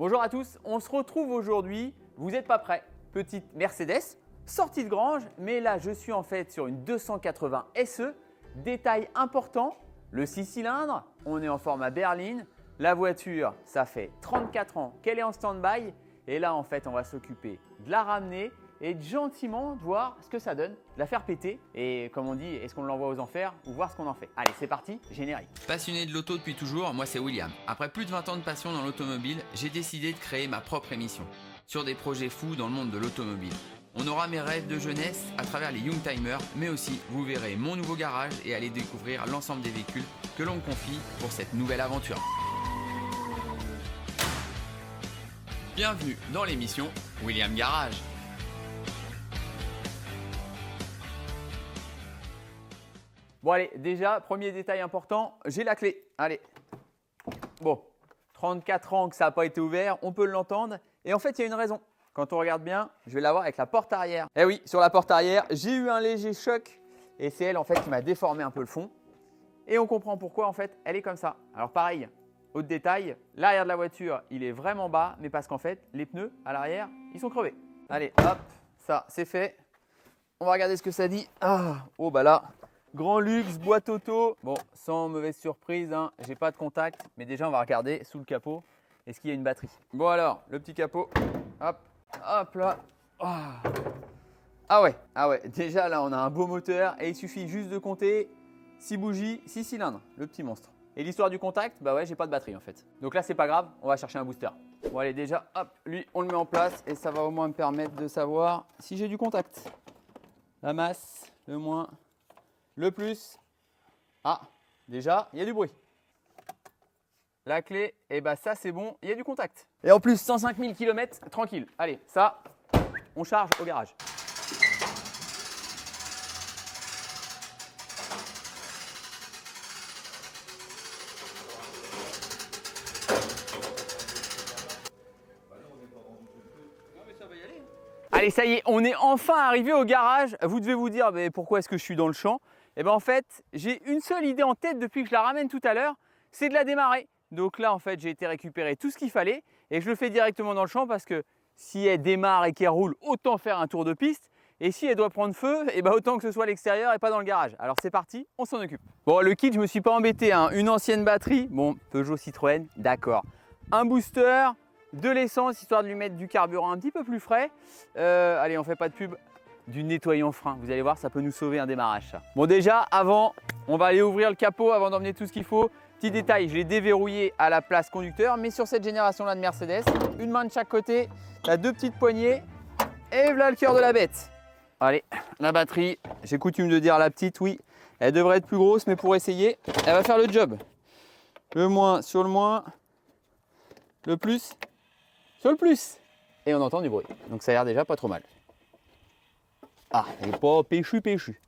Bonjour à tous, on se retrouve aujourd'hui, vous n'êtes pas prêts, petite Mercedes, sortie de grange, mais là je suis en fait sur une 280 SE, détail important, le 6 cylindres, on est en format berline, la voiture ça fait 34 ans qu'elle est en stand-by et là en fait on va s'occuper de la ramener et de gentiment voir ce que ça donne, de la faire péter et comme on dit, est-ce qu'on l'envoie aux enfers ou voir ce qu'on en fait. Allez c'est parti, générique. Passionné de l'auto depuis toujours, moi c'est William. Après plus de 20 ans de passion dans l'automobile, j'ai décidé de créer ma propre émission sur des projets fous dans le monde de l'automobile. On aura mes rêves de jeunesse à travers les Youngtimers, mais aussi vous verrez mon nouveau garage et allez découvrir l'ensemble des véhicules que l'on me confie pour cette nouvelle aventure. Bienvenue dans l'émission William Garage. Bon allez, déjà, premier détail important, j'ai la clé. Allez, bon, 34 ans que ça n'a pas été ouvert, on peut l'entendre. Et en fait, il y a une raison. Quand on regarde bien, je vais la voir avec la porte arrière. Eh oui, sur la porte arrière, j'ai eu un léger choc. Et c'est elle en fait qui m'a déformé un peu le fond. Et on comprend pourquoi en fait, elle est comme ça. Alors pareil, autre détail, l'arrière de la voiture, il est vraiment bas. Mais parce qu'en fait, les pneus à l'arrière, ils sont crevés. Allez, hop, ça c'est fait. On va regarder ce que ça dit. Ah, oh bah là. Grand luxe, boîte auto. Bon, sans mauvaise surprise, hein, j'ai pas de contact. Mais déjà, on va regarder sous le capot. Est-ce qu'il y a une batterie? Bon alors, le petit capot. Hop, hop là. Ah ouais. Déjà là, on a un beau moteur. Et il suffit juste de compter 6 bougies, 6 cylindres. Le petit monstre. Et l'histoire du contact, bah ouais, j'ai pas de batterie en fait. Donc là, c'est pas grave. On va chercher un booster. Bon allez, déjà, hop, lui, on le met en place. Et ça va au moins me permettre de savoir si j'ai du contact. La masse, le moins. Le plus, déjà, il y a du bruit. La clé, et bah ça c'est bon, il y a du contact. Et en plus, 105 000 km, tranquille. Allez, ça, on charge au garage. Allez, ça y est, on est enfin arrivé au garage. Vous devez vous dire, mais pourquoi est-ce que je suis dans le champ? Et bien en fait, j'ai une seule idée en tête depuis que je la ramène tout à l'heure, c'est de la démarrer. Donc là, en fait, j'ai été récupérer tout ce qu'il fallait et je le fais directement dans le champ parce que si elle démarre et qu'elle roule, autant faire un tour de piste. Et si elle doit prendre feu, et ben autant que ce soit à l'extérieur et pas dans le garage. Alors c'est parti, on s'en occupe. Bon, le kit, je me suis pas embêté, hein. Une ancienne batterie, bon, Peugeot Citroën, d'accord. Un booster, de l'essence, histoire de lui mettre du carburant un petit peu plus frais. Allez, on fait pas de pub. Du nettoyant frein, vous allez voir, ça peut nous sauver un démarrage ça. Bon déjà, avant, on va aller ouvrir le capot avant d'emmener tout ce qu'il faut. Petit détail, je l'ai déverrouillé à la place conducteur, mais sur cette génération-là de Mercedes, une main de chaque côté, tu as deux petites poignées, et voilà le cœur de la bête. Allez, la batterie, j'ai coutume de dire la petite, oui, elle devrait être plus grosse, mais pour essayer, elle va faire le job. Le moins sur le moins, le plus sur le plus. Et on entend du bruit, donc ça a l'air déjà pas trop mal. Ah, il n'est pas péchu.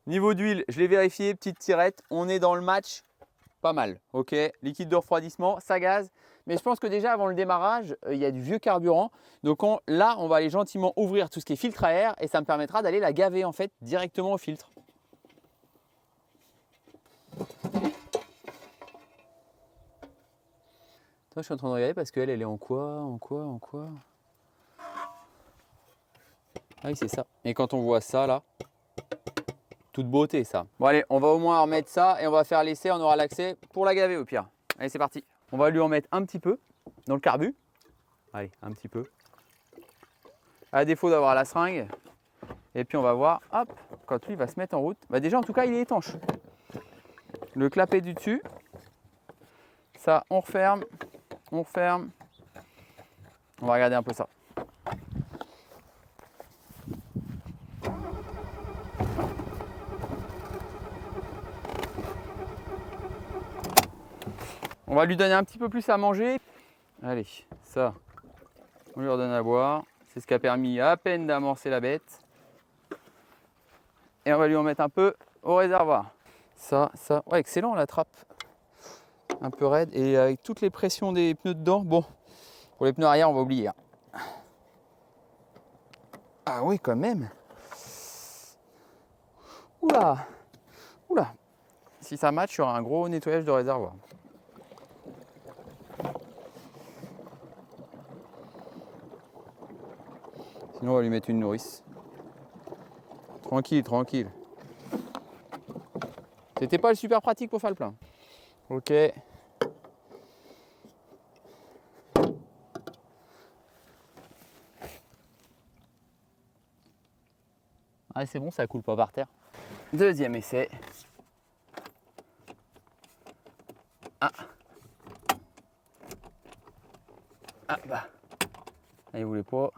Niveau d'huile, je l'ai vérifié, petite tirette, on est dans le match, pas mal. Ok, liquide de refroidissement, ça gaze. Mais je pense que déjà avant le démarrage, il y a du vieux carburant. Donc là, on va aller gentiment ouvrir tout ce qui est filtre à air et ça me permettra d'aller la gaver en fait directement au filtre. Toi, je suis en train de regarder parce qu'elle est en quoi? Ah oui, c'est ça. Et quand on voit ça là, toute beauté ça. Bon allez, on va au moins remettre ça et on va faire l'essai, on aura l'accès pour la gaver au pire. Allez, c'est parti. On va lui en mettre un petit peu dans le carbu. Allez, un petit peu. À défaut d'avoir la seringue. Et puis on va voir, hop, quand lui va se mettre en route. Bah déjà en tout cas, il est étanche. Le clapet du dessus. Ça, on referme. On va regarder un peu ça. On va lui donner un petit peu plus à manger. Allez, ça, on lui redonne à boire. C'est ce qui a permis à peine d'amorcer la bête. Et on va lui en mettre un peu au réservoir. Ça, ouais, excellent la trappe. Un peu raide et avec toutes les pressions des pneus dedans. Bon, pour les pneus arrière, on va oublier. Ah oui, quand même. Oula. Si ça match, il y aura un gros nettoyage de réservoir. Sinon, on va lui mettre une nourrice. Tranquille, tranquille. C'était pas le super pratique pour faire le plein. Ok. Ah, c'est bon, ça coule pas par terre. Deuxième essai. Ah. Ah bah. Ah, il voulait pas.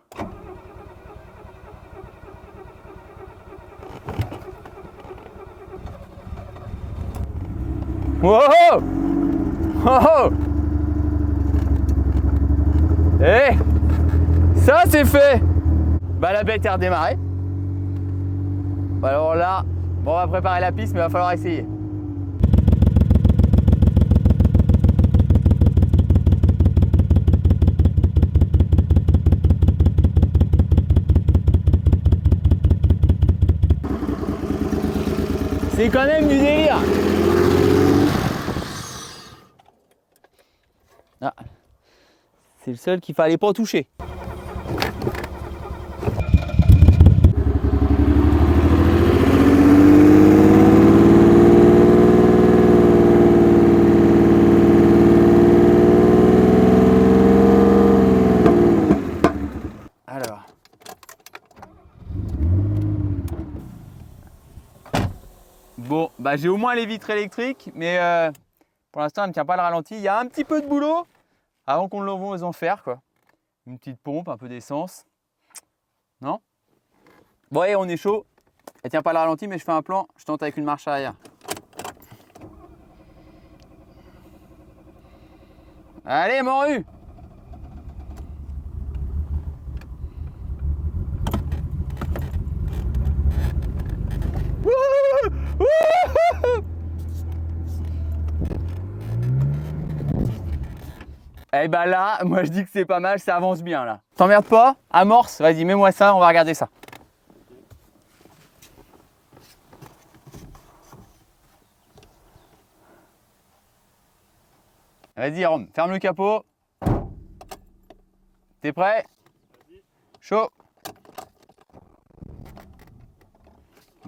Wow! Oh! Eh! Ça c'est fait! Bah la bête est redémarrée. Bah alors là, bon, on va préparer la piste, mais il va falloir essayer. C'est quand même du délire. Ah, c'est le seul qu'il fallait pas toucher. Alors. Bon, bah j'ai au moins les vitres électriques, mais pour l'instant elle ne tient pas le ralenti. Il y a un petit peu de boulot avant qu'on l'envoie aux enfers, quoi. Une petite pompe, un peu d'essence. Non? Bon, et on est chaud. Elle tient pas le ralenti, mais je fais un plan. Je tente avec une marche arrière. Allez, morue! Eh ben là, moi je dis que c'est pas mal, ça avance bien là. T'emmerdes pas? Amorce, vas-y, mets-moi ça, on va regarder ça. Vas-y Rome, ferme le capot. T'es prêt? Chaud.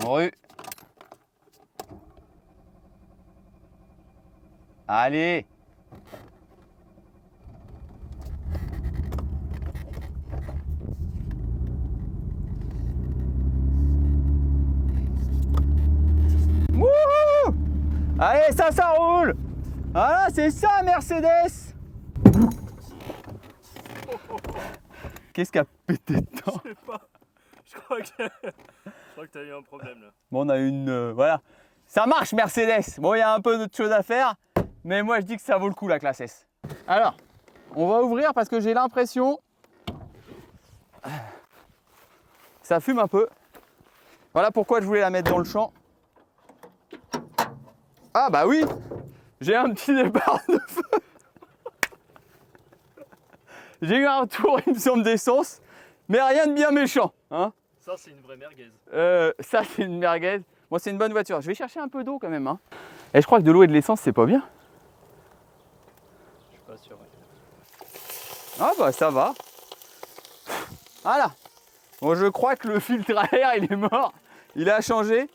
Morue. Allez. Wouhou! Allez, ça roule! Voilà, c'est ça Mercedes! Qu'est-ce qui a pété dedans? Je sais pas. Je crois que t'as eu un problème là. Bon, on a une... voilà. Ça marche Mercedes! Bon, il y a un peu d'autres choses à faire, mais moi je dis que ça vaut le coup la classe S. Alors, on va ouvrir parce que j'ai l'impression... Ça fume un peu. Voilà pourquoi je voulais la mettre dans le champ. Ah bah oui! J'ai un petit départ de feu. J'ai eu un tour, il me semble, d'essence, mais rien de bien méchant. Hein. Ça, c'est une vraie merguez. Ça, c'est une merguez. Bon, c'est une bonne voiture. Je vais chercher un peu d'eau quand même. Hein. Et je crois que de l'eau et de l'essence, c'est pas bien. Je suis pas sûr. Ouais. Ah bah ça va. Voilà. Bon, je crois que le filtre à air, il est mort. Il a changé.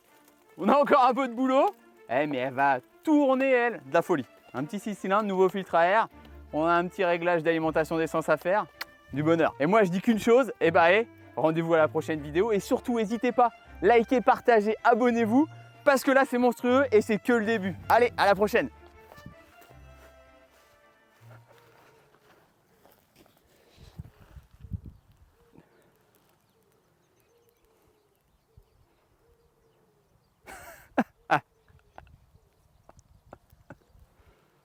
On a encore un peu de boulot. Eh, mais elle va tourner, elle. De la folie. Un petit 6 cylindres, nouveau filtre à air. On a un petit réglage d'alimentation d'essence à faire. Du bonheur. Et moi, je dis qu'une chose. Eh bah, rendez-vous à la prochaine vidéo. Et surtout, n'hésitez pas. Likez, partagez, abonnez-vous. Parce que là, c'est monstrueux et c'est que le début. Allez, à la prochaine.